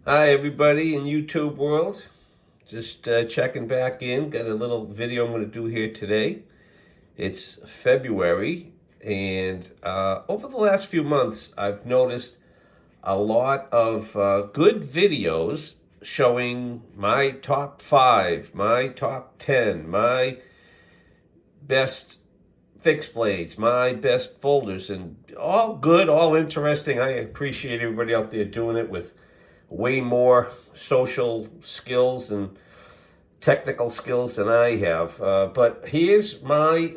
Hi everybody in YouTube world. Just checking back in. Got a little video I'm going to do here today. It's February, and over the last few months I've noticed a lot of good videos showing my top 5, my top 10, my best fixed blades, my best folders, and all good, all interesting. I appreciate everybody out there doing it with way more social skills and technical skills than I have. But here's my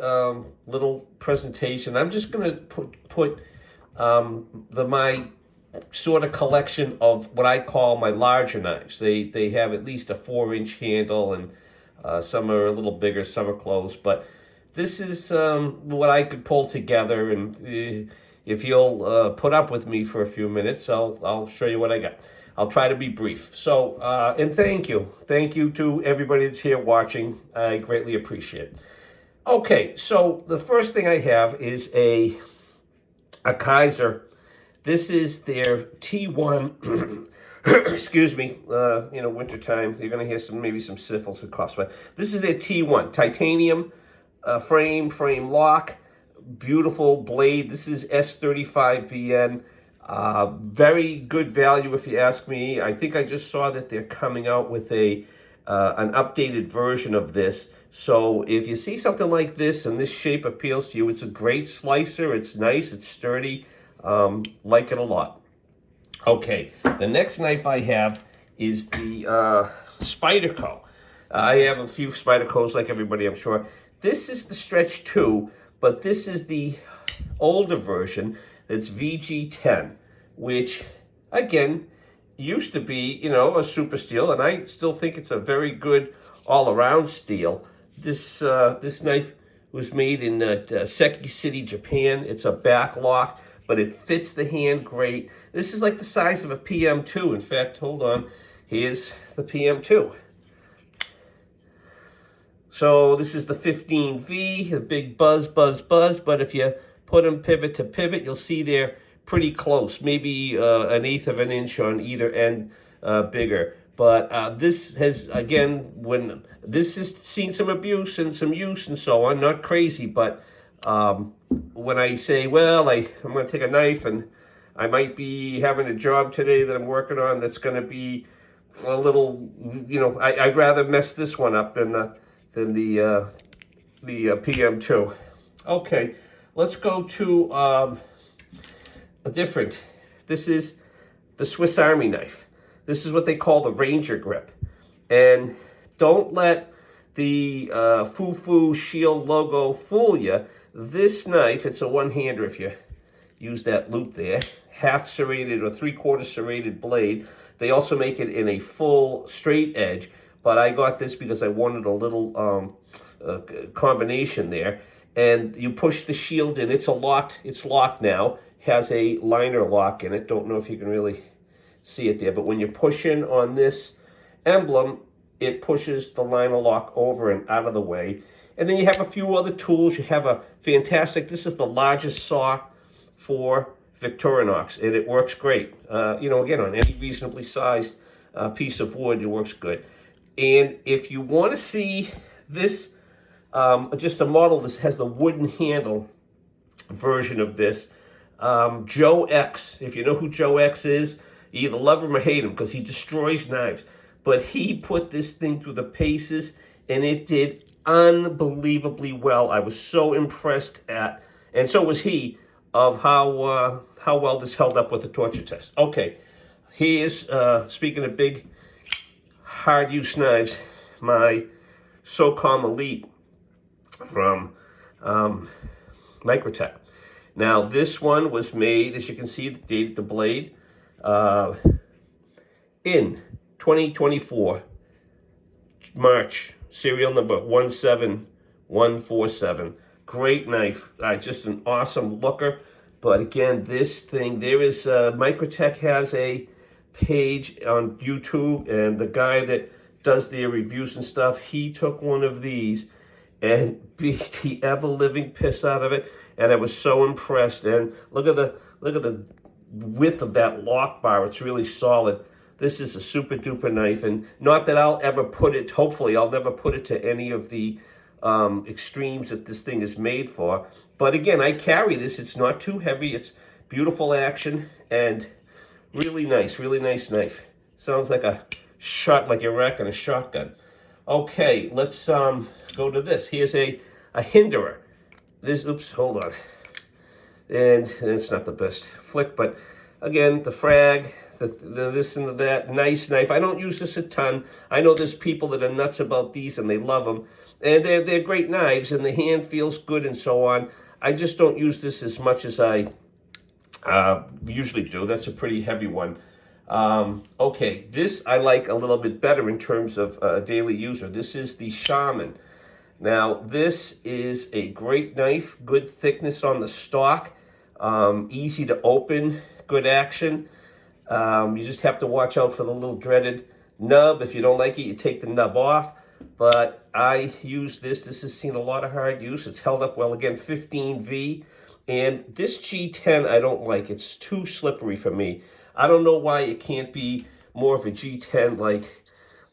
little presentation. I'm just going to put my sort of collection of what I call my larger knives. They have at least a 4-inch handle, and some are a little bigger, some are close. But this is what I could pull together, and if you'll put up with me for a few minutes, I'll show you what I got. I'll try to be brief. So, and thank you to everybody that's here watching. I greatly appreciate it. Okay, so the first thing I have is a Kizer. This is their T1. Excuse me. Wintertime. You're gonna hear maybe some sniffles with coughs, but this is their T1 titanium frame lock. Beautiful blade. This is S35VN. Very good value if you ask me. I think I just saw that they're coming out with an updated version of this. So if you see something like this and this shape appeals to you, it's a great slicer. It's nice. It's sturdy. Like it a lot. Okay, the next knife I have is the Spyderco. I have a few Spydercos like everybody, I'm sure. This is the Stretch 2, but this is the older version. It's VG10, which, again, used to be, a super steel, and I still think it's a very good all-around steel. This knife was made in Seki City, Japan. It's a back lock, but it fits the hand great. This is like the size of a PM2. In fact, hold on. Here's the PM2. So this is the 15V, the big buzz, but if you put them pivot to pivot, you'll see they're pretty close, maybe an 1/8 of an inch on either end bigger. But this has, again, when this has seen some abuse and some use and so on, not crazy, but when I say, well, I'm going to take a knife and I might be having a job today that I'm working on that's going to be a little, I'd rather mess this one up than the PM2. Okay, let's go to a different. This is the Swiss Army knife. This is what they call the Ranger grip. And don't let the Fufu Shield logo fool you. This knife, it's a one-hander if you use that loop there. Half serrated or 3/4 serrated blade. They also make it in a full straight edge. But I got this because I wanted a little combination there. And you push the shield in. It's locked now. Has a liner lock in it. Don't know if you can really see it there. But when you push in on this emblem, it pushes the liner lock over and out of the way. And then you have a few other tools. You have a fantastic, this is the largest saw for Victorinox. And it works great. Again, on any reasonably sized piece of wood, it works good. And if you want to see this, just a model, this has the wooden handle version of this. Joe X, if you know who Joe X is, you either love him or hate him because he destroys knives. But he put this thing through the paces, and it did unbelievably well. I was so impressed at, and so was he, of how well this held up with the torture test. Okay, here's, speaking of big, hard use knives, my SOCOM Elite from Microtech. Now this one was made, as you can see, the blade in 2024 March, serial number 17147. Great knife, just an awesome looker. But again, this thing, there is Microtech has a page on YouTube, and the guy that does their reviews and stuff, he took one of these and beat the ever-living piss out of it, and I was so impressed. And look at the width of that lock bar. It's really solid. This is a super duper knife, and not that I'll ever put it, hopefully I'll never put it to any of the extremes that this thing is made for. But again, I carry this. It's not too heavy. It's beautiful action and really nice knife. Sounds like a shot, like you're racking a shotgun. Okay, let's go to this. Here's a Hinderer. This, oops, hold on. And it's not the best flick, but again, the frag, the this and the that, nice knife. I don't use this a ton. I know there's people that are nuts about these and they love them. And they're great knives and the hand feels good and so on. I just don't use this as much as I usually do. That's a pretty heavy one. Okay, this I like a little bit better in terms of a daily user. This is the Shaman. Now, this is a great knife, good thickness on the stock, easy to open, good action. You just have to watch out for the little dreaded nub. If you don't like it, you take the nub off. But I use this. This has seen a lot of hard use. It's held up well. Again, 15V. And this G10 I don't like. It's too slippery for me. I don't know why it can't be more of a G10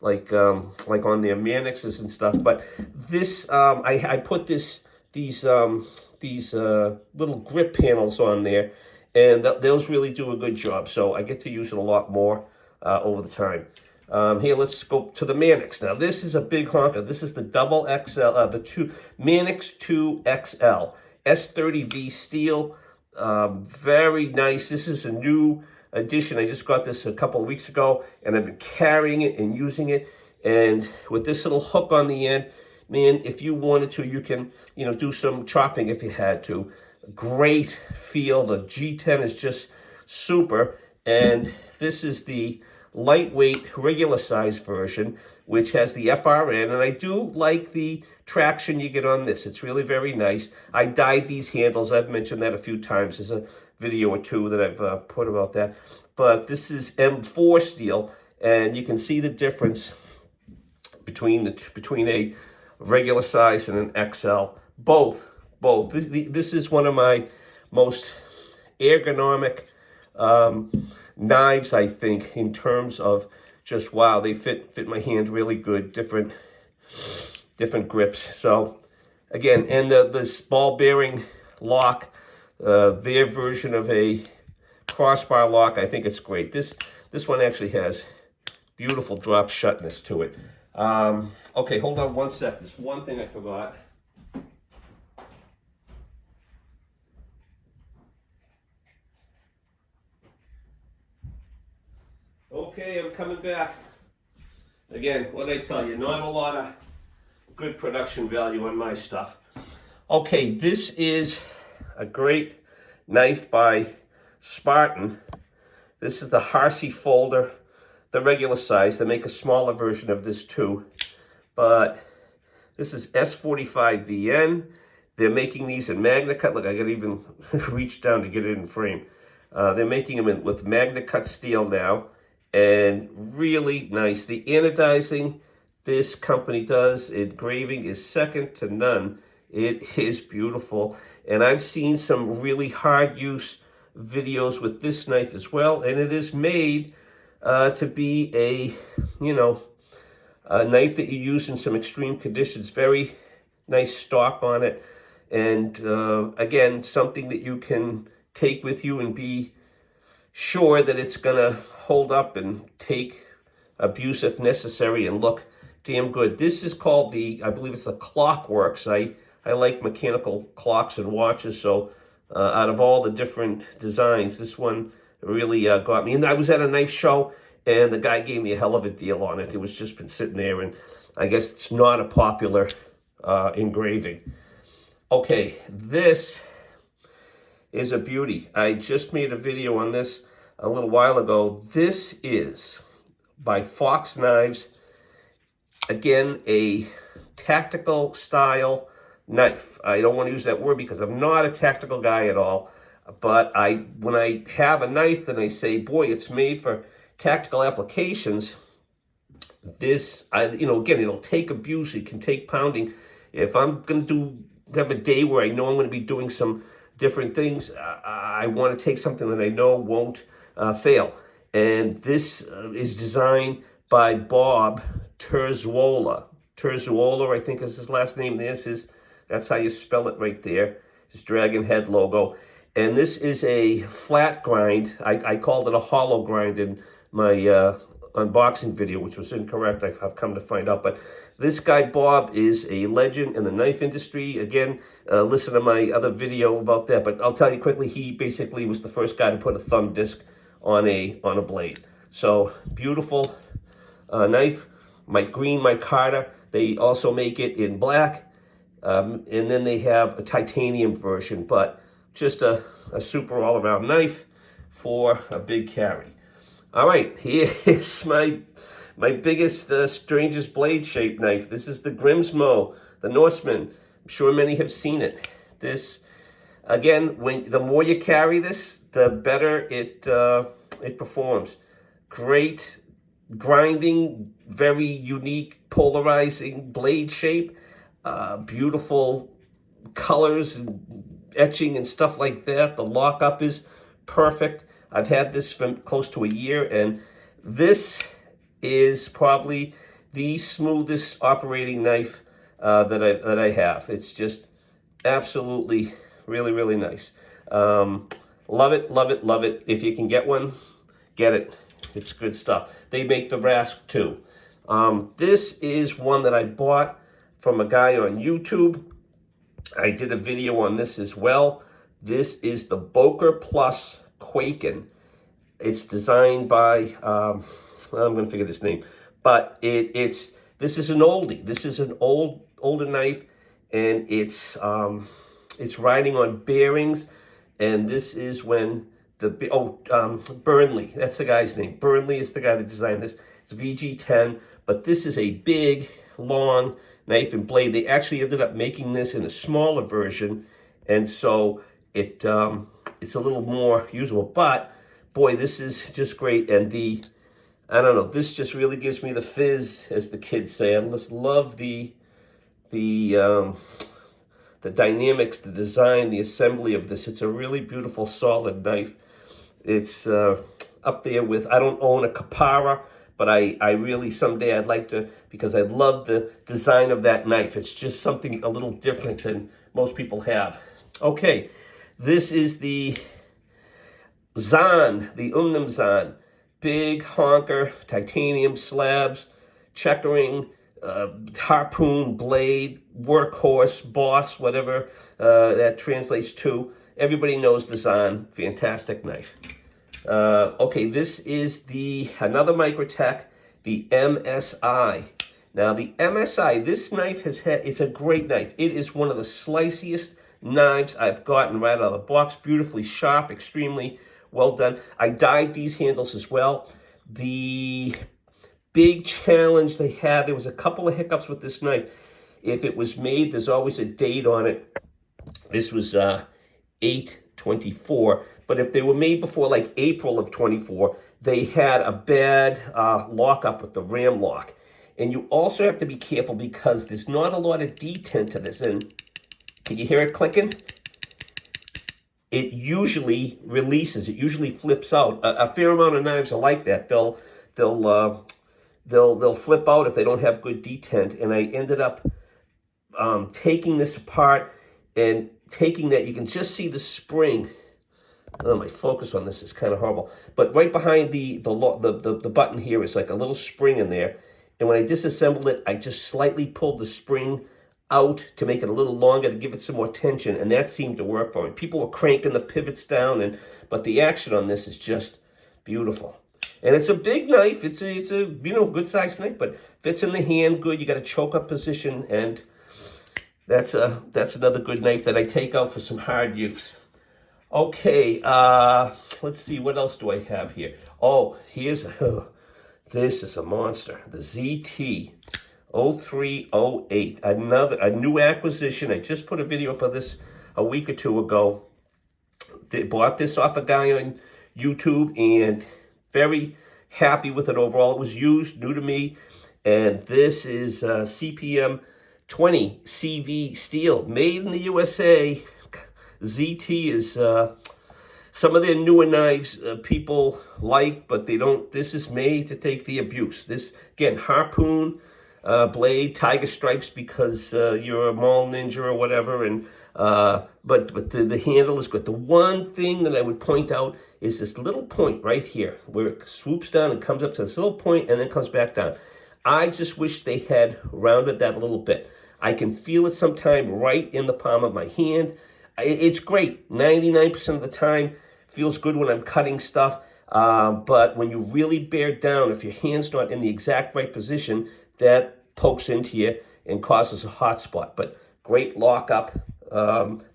like on their Manixes and stuff. But this, I put these little grip panels on there, and those really do a good job. So I get to use it a lot more over the time. Here, let's go to the Manix. Now, this is a big honker. This is the double XL, the Manix 2XL, S30V steel. Very nice. This is a new addition. I just got this a couple of weeks ago, and I've been carrying it and using it. And with this little hook on the end, man, if you wanted to, you can, do some chopping if you had to. Great feel. The G10 is just super. And this is the lightweight, regular size version, which has the FRN. And I do like the traction you get on this. It's really very nice. I dyed these handles. I've mentioned that a few times. There's a video or two that I've put about that. But this is M4 steel, and you can see the difference between a regular size and an XL. Both. This is one of my most ergonomic knives, I think, in terms of just, wow, they fit my hand really good. Different grips. So again, and this ball bearing lock, their version of a crossbar lock, I think it's great. This one actually has beautiful drop shutness to it. Okay, hold on one sec. There's one thing I forgot. Okay, I'm coming back. Again, what did I tell you? Not a lot of good production value on my stuff. Okay, this is a great knife by Spartan. This is the Harsey folder, the regular size. They make a smaller version of this too. But this is S45VN. They're making these in Magna Cut. Look, I gotta even reach down to get it in frame. They're making them with Magna Cut steel now. And really nice. The anodizing this company does, engraving is second to none. It is beautiful. And I've seen some really hard use videos with this knife as well. And it is made to be a knife that you use in some extreme conditions. Very nice stock on it. And again, something that you can take with you and be sure that it's gonna hold up and take abuse if necessary and look damn good. This is called I believe it's the Clockworks. I like mechanical clocks and watches, so out of all the different designs, this one really got me. And I was at a knife show, and the guy gave me a hell of a deal on it. It was just been sitting there, and I guess it's not a popular engraving. Okay, this is a beauty. I just made a video on this a little while ago. This is by Fox Knives. Again, a tactical style knife. I don't want to use that word because I'm not a tactical guy at all. But when I have a knife and I say, boy, it's made for tactical applications, this, again, it'll take abuse. It can take pounding. If I'm going to have a day where I know I'm going to be doing some different things, I want to take something that I know won't fail. And this is designed by Bob Terzuola. Terzuola, I think is his last name. That's how you spell it right there. His dragon head logo. And this is a flat grind. I called it a hollow grind in my unboxing video, which was incorrect, I've come to find out. But this guy, Bob, is a legend in the knife industry. Again, listen to my other video about that. But I'll tell you quickly, he basically was the first guy to put a thumb disc on a blade. So, beautiful knife. Mike Carter, they also make it in black. And then they have a titanium version, but just a super all-around knife for a big carry. All right, here is my biggest, strangest blade shape knife. This is the Grimsmo, the Norseman. I'm sure many have seen it. This, again, the more you carry this, the better it performs. Great grinding, very unique, polarizing blade shape. Beautiful colors and etching and stuff like that. The lockup is perfect. I've had this for close to a year, and this is probably the smoothest operating knife that I have. It's just absolutely really, really nice. Love it, love it, love it. If you can get one, get it. It's good stuff. They make the Rask too. This is one that I bought from a guy on YouTube. I did a video on this as well. This is the Boker Plus Quaken. It's designed by, I'm going to figure this name, but this is an oldie. This is an older knife, and it's riding on bearings, and this is when Burnley, that's the guy's name. Burnley is the guy that designed this. It's VG10, but this is a big, long knife and blade. They actually ended up making this in a smaller version, and so it's a little more usable. But boy, this is just great, and I don't know, this just really gives me the fizz, as the kids say. I just love the dynamics, the design, the assembly of this. It's a really beautiful, solid knife. It's up there with, I don't own a Kapara, but I really, someday I'd like to, because I love the design of that knife. It's just something a little different than most people have. Okay, this is the Zahn, the Zahn. Big honker, titanium slabs, checkering, harpoon, blade, workhorse, boss, whatever that translates to. Everybody knows the Zahn. Fantastic knife. Okay, this is another Microtech, the MSI. Now, the MSI, this knife it's a great knife. It is one of the sliciest knives I've gotten right out of the box. Beautifully sharp, extremely well done. I dyed these handles as well. The big challenge they had, there was a couple of hiccups with this knife. If it was made, there's always a date on it. This was 8/24, but if they were made before like April of 24, they had a bad lockup with the ram lock. And you also have to be careful because there's not a lot of detent to this. And can you hear it clicking? It usually releases. It usually flips out. A fair amount of knives are like that. They'll flip out if they don't have good detent. And I ended up taking this apart and taking that. You can just see the spring. Oh, my focus on this is kind of horrible. But right behind the button here is like a little spring in there. And when I disassembled it, I just slightly pulled the spring out to make it a little longer, to give it some more tension, and that seemed to work for me. People were cranking the pivots down, but the action on this is just beautiful. And it's a big knife. It's a good sized knife, but fits in the hand good. You got a choke up position, and that's another good knife that I take out for some hard use. Okay, let's see, what else do I have here? Oh, this is a monster, the ZT 0308, a new acquisition. I just put a video up of this a week or two ago. They bought this off a guy on YouTube, and very happy with it overall. It was used, new to me, and this is CPM 20 CV steel, made in the USA. ZT is Some of their newer knives people like, but they don't. This is made to take the abuse. This, again, harpoon blade, tiger stripes because you're a mall ninja or whatever, and but the handle is good. The one thing that I would point out is this little point right here where it swoops down and comes up to this little point and then comes back down. I just wish they had rounded that a little bit. I can feel it sometime right in the palm of my hand. It's great. 99% of the time, feels good when I'm cutting stuff. But when you really bear down, if your hand's not in the exact right position, that pokes into you and causes a hot spot. But great lockup.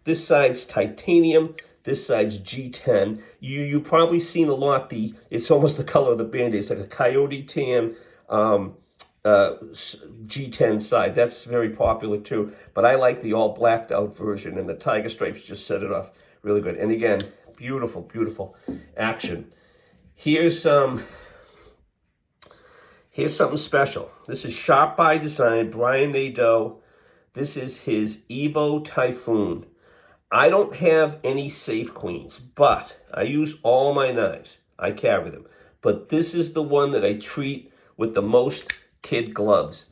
This side's titanium. This side's G10. You've probably seen a lot. It's almost the color of the Band-Aid. It's like a coyote tan G10 side. That's very popular too. But I like the all blacked out version, and the tiger stripes just set it off really good. And again, beautiful, beautiful action. Here's something special. This is Sharp by Design, Brian Nadeau. This is his Evo Typhoon. I don't have any Safe Queens, but I use all my knives. I carry them. But this is the one that I treat with the most kid gloves.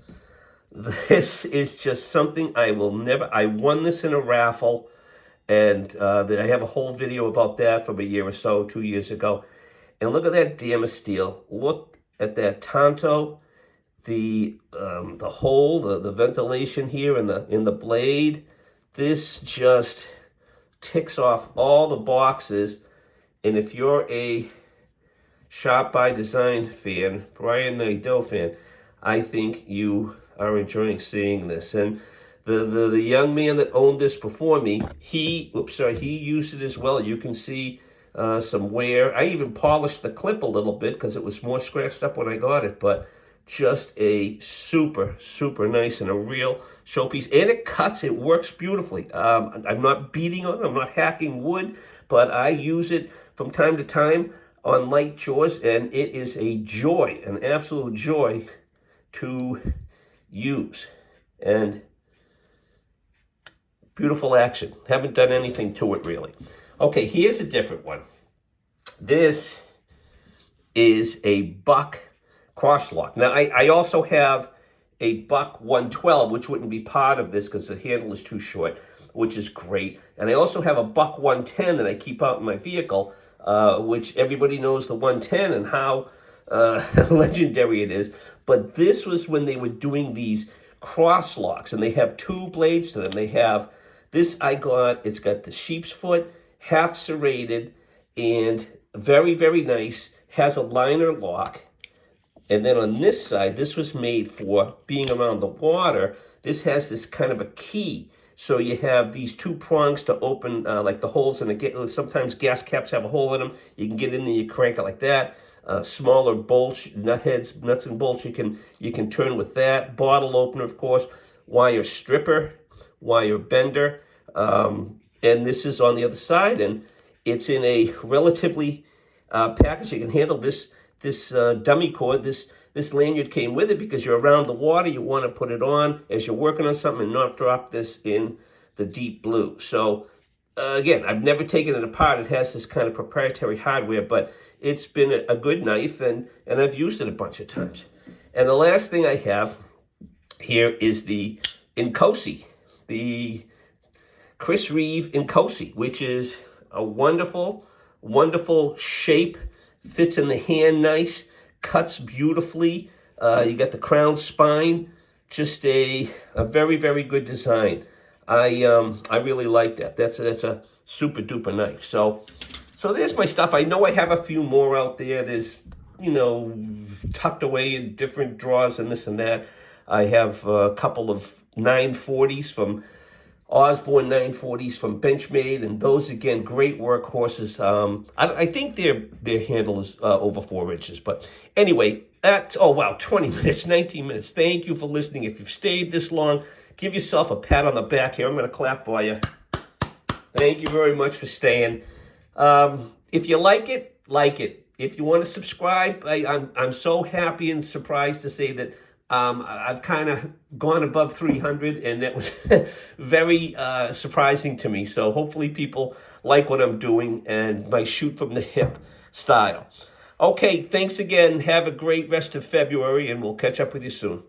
This is just something I will never... I won this in a raffle, and I have a whole video about that from a year or so, 2 years ago. And look at that Damas steel. Look at that tanto, the hole, the ventilation here in the blade. This just ticks off all the boxes. And if you're a Sharp by Design fan, Brian Nadeau fan, I think you are enjoying seeing this. And the young man that owned this before me, he used it as well. You can see some wear. I even polished the clip a little bit because it was more scratched up when I got it, but just a super, super nice and a real showpiece. And it cuts, it works beautifully. I'm not beating on it, I'm not hacking wood, but I use it from time to time on light chores, and it is a joy, an absolute joy to use. And beautiful action. Haven't done anything to it really. Okay, here's a different one. This is a buck Crosslock. Now, I also have a buck 112, which wouldn't be part of this because the handle is too short, which is great. And I also have a buck 110 that I keep out in my vehicle, which everybody knows the 110 and how legendary it is. But this was when they were doing these Crosslocks, and they have two blades to them. They have this it's got the sheep's foot, half serrated, and very, very nice. Has a liner lock. And then on this side, this was made for being around the water. This has this kind of a key. So you have these two prongs to open, like the holes in a, sometimes gas caps have a hole in them. You can get in there, you crank it like that. Smaller bolts, nuts and bolts, you can turn with that. Bottle opener, of course. Wire stripper, wire bender. And this is on the other side, and it's in a relatively package. You can handle this dummy cord. This lanyard came with it because you're around the water. You want to put it on as you're working on something and not drop this in the deep blue. So again, I've never taken it apart. It has this kind of proprietary hardware, but it's been a good knife, and I've used it a bunch of times. And the last thing I have here is the Inkosi, the Chris Reeve Inkosi, which is a wonderful, wonderful shape. Fits in the hand nice, cuts beautifully. You got the crown spine, just a very, very good design. I really like that. That's a super duper knife. So there's my stuff. I know I have a few more out there. There's, tucked away in different drawers and this and that. I have a couple of 940s from Osborne 940s from Benchmade, and those, again, great workhorses. I think their handle is over 4 inches. But anyway, oh, wow, 20 minutes, 19 minutes. Thank you for listening. If you've stayed this long, give yourself a pat on the back here. I'm going to clap for you. Thank you very much for staying. If you like it, like it. If you want to subscribe, I'm so happy and surprised to say that I've kind of gone above 300, and that was very surprising to me. So hopefully people like what I'm doing and my shoot from the hip style. Okay, thanks again. Have a great rest of February, and we'll catch up with you soon.